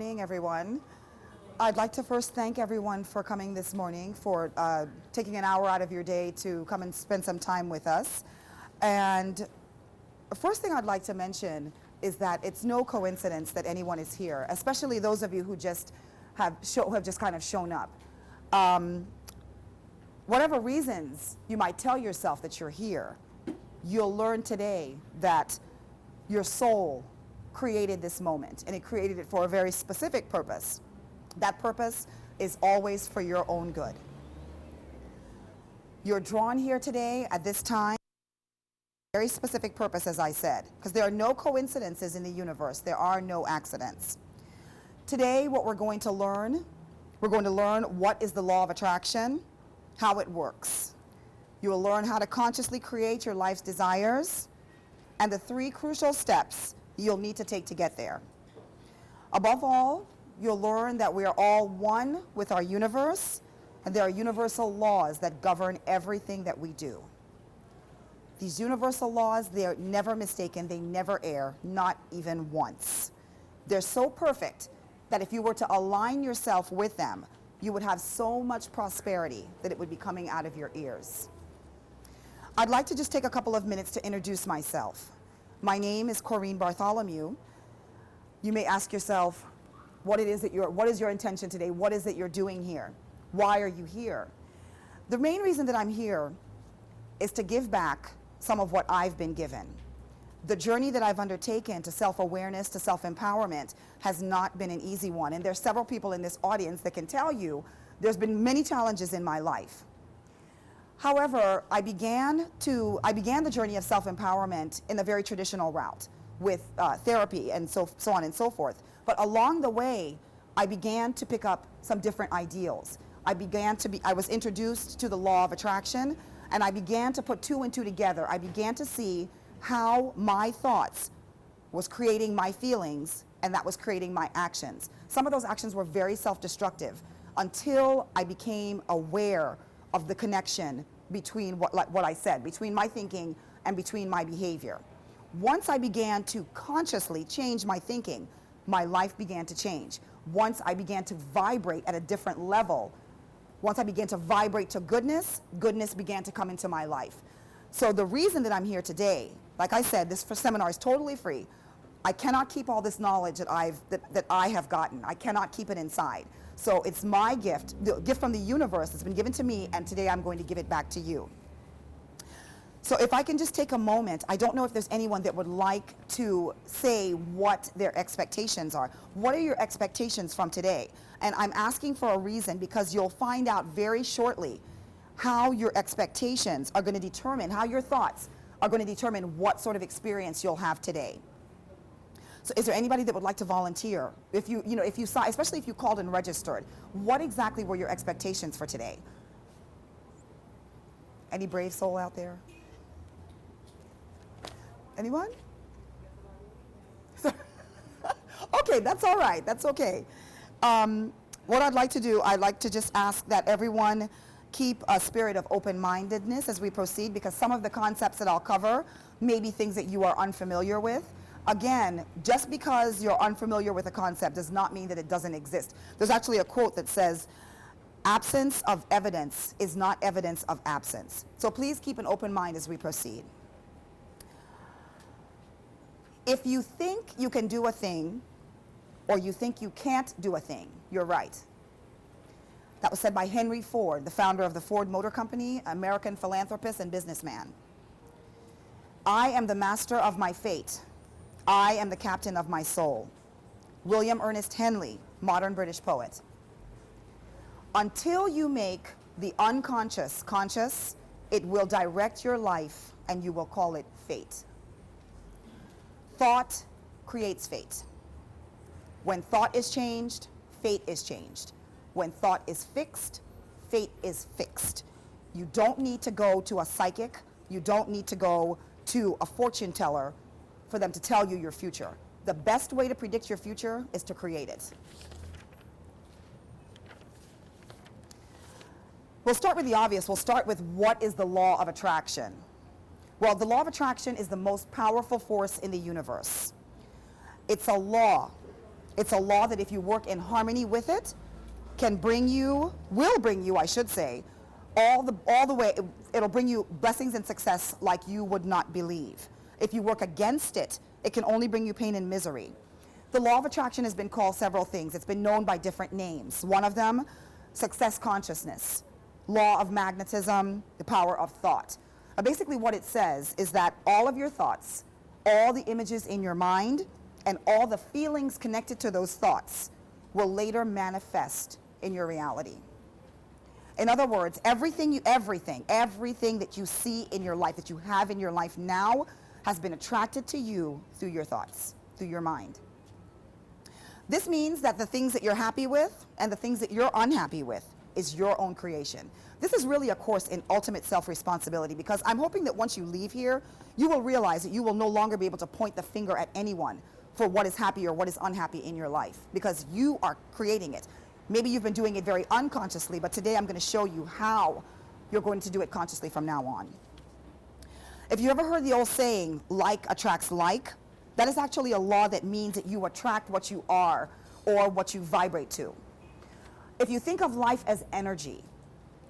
Morning, everyone. I'd like to first thank everyone for coming this morning, for taking an hour out of your day to come and spend some time with us. And the first thing I'd like to mention is that it's no coincidence that anyone is here, especially those of you who just have just kind of shown up. Whatever reasons you might tell yourself that you're here, you'll learn today that your soul created this moment, and it created it for a very specific purpose. That purpose is always for your own good. You're drawn here today at this time, very specific purpose, as I said, because there are no coincidences in the universe. There are no accidents. Today, what we're going to learn what is the law of attraction, how it works. You will learn how to consciously create your life's desires, and the 3 crucial steps you'll need to take to get there. Above all, you'll learn that we are all one with our universe, and there are universal laws that govern everything that we do. These universal laws, they are never mistaken, they never err, not even once. They're so perfect that if you were to align yourself with them, you would have so much prosperity that it would be coming out of your ears. I'd like to just take a couple of minutes to introduce myself. My name is Corrine Bartholomew. You may ask yourself, what is your intention today? What is it you're doing here? Why are you here? The main reason that I'm here is to give back some of what I've been given. The journey that I've undertaken to self-awareness, to self-empowerment, has not been an easy one. And there's several people in this audience that can tell you there's been many challenges in my life. However, I began the journey of self-empowerment in a very traditional route with therapy and so on and so forth. But along the way, I began to pick up some different ideals. I was introduced to the law of attraction, and I began to put 2 and 2 together. I began to see how my thoughts was creating my feelings, and that was creating my actions. Some of those actions were very self-destructive until I became aware of the connection between what I said, between my thinking and between my behavior. Once I began to consciously change my thinking, my life began to change. Once I began to vibrate at a different level, once I began to vibrate to goodness, goodness began to come into my life. So the reason that I'm here today, like I said, this seminar is totally free. I cannot keep all this knowledge that I have gotten. I cannot keep it inside. So it's my gift, the gift from the universe that's been given to me, and today I'm going to give it back to you. So if I can just take a moment, I don't know if there's anyone that would like to say what their expectations are. What are your expectations from today? And I'm asking for a reason, because you'll find out very shortly how your expectations are going to determine, how your thoughts are going to determine what sort of experience you'll have today. So is there anybody that would like to volunteer? If you saw, especially if you called and registered, what exactly were your expectations for today? Any brave soul out there? Anyone? Okay, that's all right. That's okay. What I'd like to do, I'd like to just ask that everyone keep a spirit of open-mindedness as we proceed, because some of the concepts that I'll cover may be things that you are unfamiliar with. Again, just because you're unfamiliar with a concept does not mean that it doesn't exist. There's actually a quote that says, "Absence of evidence is not evidence of absence." So please keep an open mind as we proceed. If you think you can do a thing, or you think you can't do a thing, you're right. That was said by Henry Ford, the founder of the Ford Motor Company, American philanthropist and businessman. I am the master of my fate. I am the captain of my soul. William Ernest Henley, modern British poet. Until you make the unconscious conscious, it will direct your life, and you will call it fate. Thought creates fate. When thought is changed, fate is changed. When thought is fixed, fate is fixed. You don't need to go to a psychic. You don't need to go to a fortune teller for them to tell you your future. The best way to predict your future is to create it. We'll start with the obvious. We'll start with what is the law of attraction. Well, the law of attraction is the most powerful force in the universe. It's a law. It's a law that if you work in harmony with it, will bring you, I should say, all the way, it'll bring you blessings and success like you would not believe. If you work against it, it can only bring you pain and misery. The law of attraction has been called several things. It's been known by different names. One of them, success consciousness, law of magnetism, the power of thought. Basically what it says is that all of your thoughts, all the images in your mind, and all the feelings connected to those thoughts will later manifest in your reality. In other words, everything that you see in your life, that you have in your life now, has been attracted to you through your thoughts, through your mind. This means that the things that you're happy with and the things that you're unhappy with is your own creation. This is really a course in ultimate self-responsibility, because I'm hoping that once you leave here, you will realize that you will no longer be able to point the finger at anyone for what is happy or what is unhappy in your life, because you are creating it. Maybe you've been doing it very unconsciously, but today I'm going to show you how you're going to do it consciously from now on. If you ever heard the old saying, like attracts like, that is actually a law that means that you attract what you are or what you vibrate to. If you think of life as energy,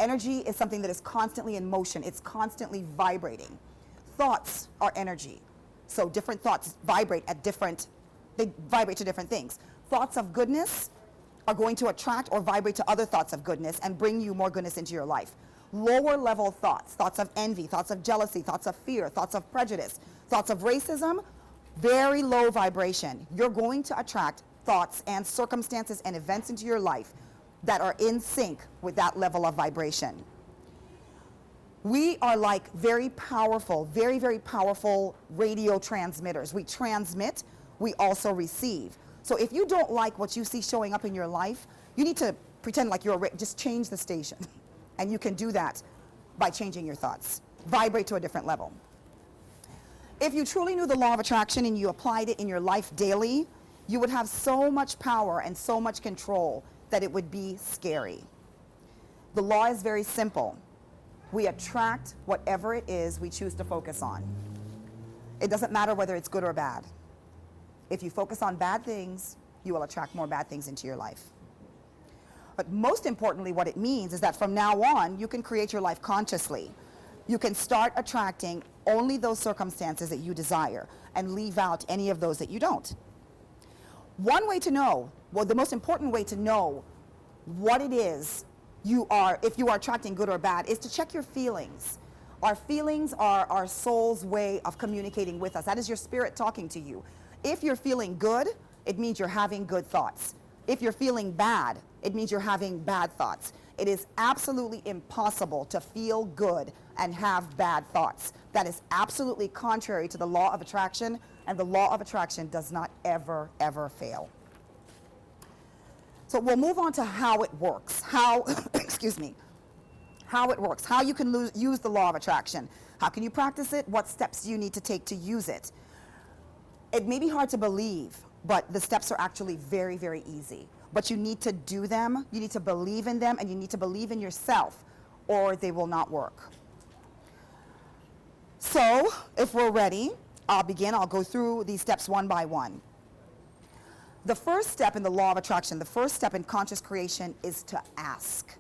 energy is something that is constantly in motion. It's constantly vibrating. Thoughts are energy. So different thoughts vibrate to different things. Thoughts of goodness are going to attract or vibrate to other thoughts of goodness and bring you more goodness into your life. Lower level thoughts, thoughts of envy, thoughts of jealousy, thoughts of fear, thoughts of prejudice, thoughts of racism, very low vibration. You're going to attract thoughts and circumstances and events into your life that are in sync with that level of vibration. We are like very powerful, very, very powerful radio transmitters. We transmit, we also receive. So if you don't like what you see showing up in your life, you need to pretend like just change the station. And you can do that by changing your thoughts. Vibrate to a different level. If you truly knew the law of attraction and you applied it in your life daily, you would have so much power and so much control that it would be scary. The law is very simple. We attract whatever it is we choose to focus on. It doesn't matter whether it's good or bad. If you focus on bad things, you will attract more bad things into your life. But most importantly, what it means is that from now on, you can create your life consciously. You can start attracting only those circumstances that you desire and leave out any of those that you don't. One way to know, well, the most important way to know what it is if you are attracting good or bad, is to check your feelings. Our feelings are our soul's way of communicating with us. That is your spirit talking to you. If you're feeling good, it means you're having good thoughts. If you're feeling bad, it means you're having bad thoughts. It is absolutely impossible to feel good and have bad thoughts. That is absolutely contrary to the law of attraction, and the law of attraction does not ever, ever fail. So we'll move on to how it works. Excuse me. How it works. How you can use the law of attraction. How can you practice it? What steps do you need to take to use it? It may be hard to believe, but the steps are actually very, very easy. But you need to do them, you need to believe in them, and you need to believe in yourself, or they will not work. So, if we're ready, I'll go through these steps one by one. The first step in the law of attraction, the first step in conscious creation, is to ask.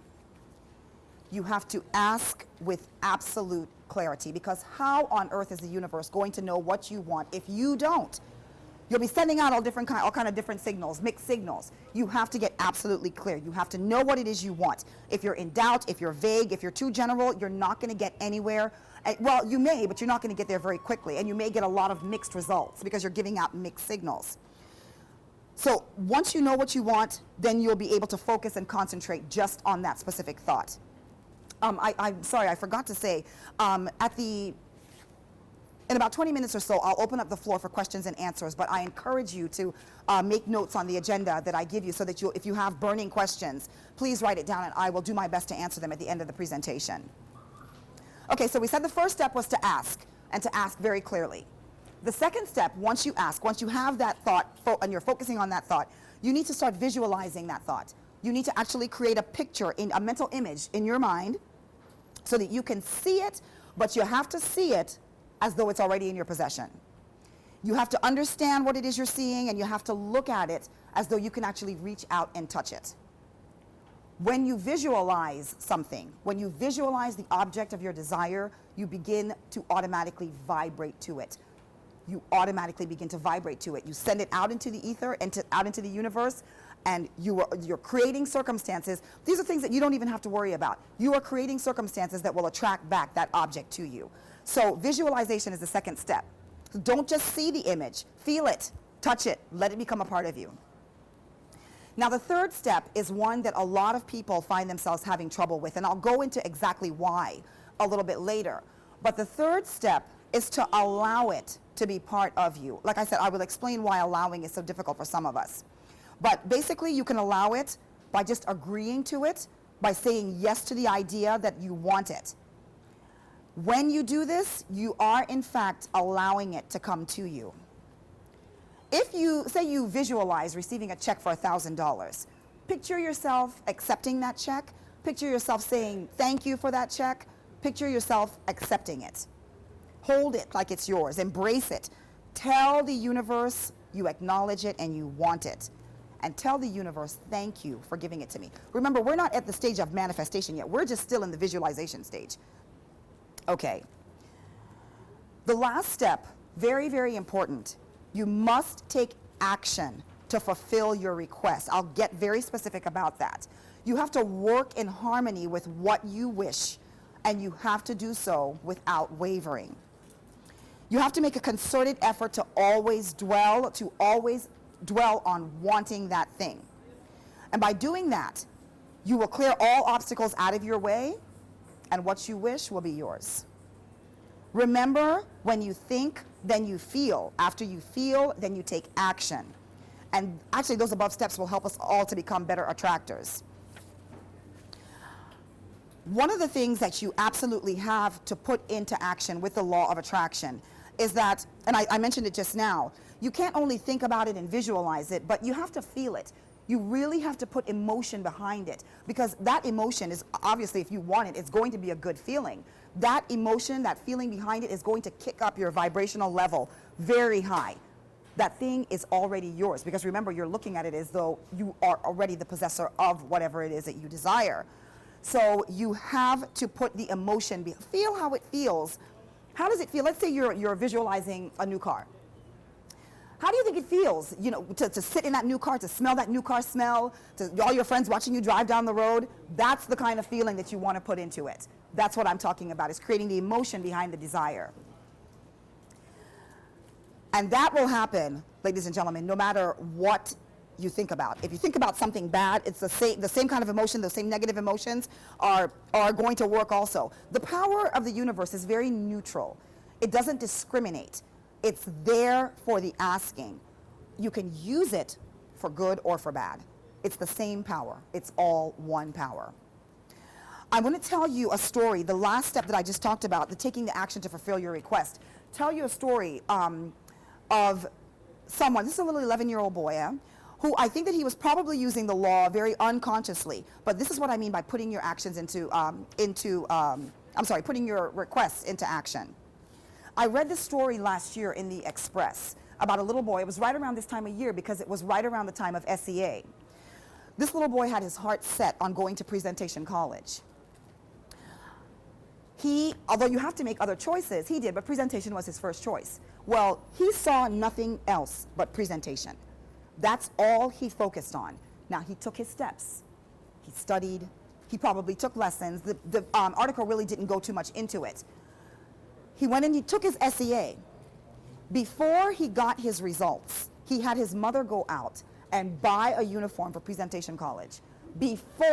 You have to ask with absolute clarity, because how on earth is the universe going to know what you want if you don't? You'll be sending out all kind of different signals, mixed signals. You have to get absolutely clear. You have to know what it is you want. If you're in doubt, if you're vague, if you're too general, you're not going to get anywhere. Well, you may, but you're not going to get there very quickly. And you may get a lot of mixed results because you're giving out mixed signals. So once you know what you want, then you'll be able to focus and concentrate just on that specific thought. I'm sorry, I forgot to say, in about 20 minutes or so, I'll open up the floor for questions and answers, but I encourage you to make notes on the agenda that I give you so that if you have burning questions, please write it down and I will do my best to answer them at the end of the presentation. Okay, so we said the first step was to ask, and to ask very clearly. The second step, once you have that thought, and you're focusing on that thought, you need to start visualizing that thought. You need to actually create a picture, a mental image in your mind so that you can see it, but you have to see it as though it's already in your possession. You have to understand what it is you're seeing, and you have to look at it as though you can actually reach out and touch it. When you visualize something, when you visualize the object of your desire, you begin to automatically vibrate to it. You automatically begin to vibrate to it. You send it out into the ether and out into the universe, and you're creating circumstances. These are things that you don't even have to worry about. You are creating circumstances that will attract back that object to you. So visualization is the second step. Don't just see the image. Feel it. Touch it. Let it become a part of you. Now, the third step is one that a lot of people find themselves having trouble with, and I'll go into exactly why a little bit later. But the third step is to allow it to be part of you. Like I said, I will explain why allowing is so difficult for some of us. But basically, you can allow it by just agreeing to it, by saying yes to the idea that you want it. When you do this, you are in fact allowing it to come to you. If you say you visualize receiving a check for $1,000, picture yourself accepting that check. Picture yourself saying thank you for that check. Picture yourself accepting it. Hold it like it's yours. Embrace it. Tell the universe you acknowledge it and you want it. And tell the universe thank you for giving it to me. Remember, we're not at the stage of manifestation yet. We're just still in the visualization stage. Okay. The last step, very, very important. You must take action to fulfill your request. I'll get very specific about that. You have to work in harmony with what you wish, and you have to do so without wavering. You have to make a concerted effort to always dwell on wanting that thing. And by doing that, you will clear all obstacles out of your way, and what you wish will be yours. Remember, when you think, then you feel. After you feel, then you take action. And actually, those above steps will help us all to become better attractors. One of the things that you absolutely have to put into action with the law of attraction is that, and I mentioned it just now, you can't only think about it and visualize it, but you have to feel it. You really have to put emotion behind it, because that emotion is obviously, if you want it, it's going to be a good feeling. That emotion, that feeling behind it is going to kick up your vibrational level very high. That thing is already yours, because remember, you're looking at it as though you are already the possessor of whatever it is that you desire. So you have to put the emotion, feel how it feels. How does it feel? Let's say you're visualizing a new car. How do you think it feels, you know, to sit in that new car, to smell that new car smell, to all your friends watching you drive down the road? That's the kind of feeling that you want to put into it. That's what I'm talking about, is creating the emotion behind the desire. And that will happen, ladies and gentlemen, no matter what you think about. If you think about something bad, it's the same kind of emotion, the same negative emotions are going to work also. The power of the universe is very neutral. It doesn't discriminate. It's there for the asking. You can use it for good or for bad. It's the same power. It's all one power. I'm going to tell you a story, the last step that I just talked about, the taking the action to fulfill your request. Tell you a story of someone, this is a little 11-year-old boy, who I think that he was probably using the law very unconsciously. But this is what I mean by putting your actions putting your requests into action. I read this story last year in the Express about a little boy. It was right around this time of year because it was right around the time of SEA. This little boy had his heart set on going to Presentation College. Although you have to make other choices, he did, but presentation was his first choice. Well, he saw nothing else but presentation. That's all he focused on. Now, he took his steps. He studied. He probably took lessons. The article really didn't go too much into it. He went and he took his SEA. Before he got his results, he had his mother go out and buy a uniform for Presentation College. Before